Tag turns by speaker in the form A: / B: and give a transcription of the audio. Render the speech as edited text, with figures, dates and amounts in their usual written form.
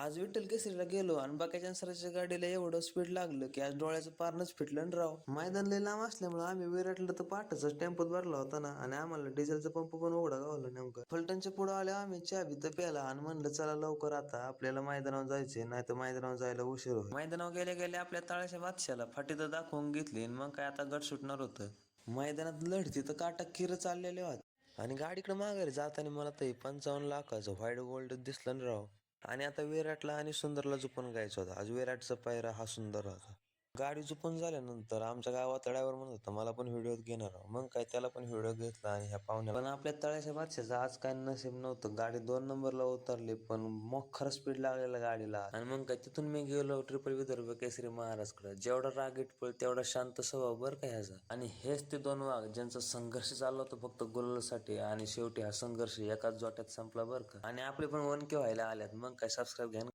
A: आज विठ्ठल केसरीला गेलो आणि बाकीच्या सरांच्या गाडीला एवढं स्पीड लागलं की आज डोळ्याचं पारणच फिटलं न राव. मैदान लय लांब असल्यामुळे आम्ही विराटला तर पहाटच टेम्पोत भरला होता ना, आणि आम्हाला डिझेलचा पंप पण उघडा गावला नेमकं. फलटणच्या पुढे आले आम्ही चहा बी तर प्याला आणि म्हणलं चला लवकर आता आपल्याला मैदानावर जायचे, नाही तर मैदानावर जायला उशीर होईल. मैदानावर गेल्या गेल्या आपल्या तळाच्या बादशाला फाटी तर दाखवून घेतली, मग काय आता गट सुटणार होतं. मैदानात लढती तर काटाकीर चाललेले होते. आणि गाडीकडे माघारी जाताना मला ते 55 लाखाचं व्हाईट गोल्ड दिसलं ना राव. आणि आता विराटला आणि सुंदरला जुपून गायचा होता. आज विराटचा पायरा हा सुंदर होता. गाडी जुपून झाल्यानंतर आमच्या गावात ड्रायव्हर म्हणत होता मला पण व्हिडिओ घेणार आहो. मग काय त्याला पण व्हिडिओ घेतला आणि ह्या पाहुण्या पण आपल्या तळ्याच्या बादशाचं आज काय नशीब नव्हतं. गाडी 2 नंबरला उतरली पण मोखर स्पीड लागलेला गाडीला. आणि मग काय तिथून मी गेलो ट्रिपल विदर्भ केसरी महाराजकडे. जेवढा रागीट पळ तेवढा शांत स्वभाव बरं का ह्याचा. आणि हेच ते 2 वाघ ज्यांचा संघर्ष चालला होता फक्त गुलालासाठी, आणि शेवटी हा संघर्ष एकाच जोट्यात संपला बरं का. आणि आपले पण 1K व्हायला आल्यात. मग काय सबस्क्राईब घ्या.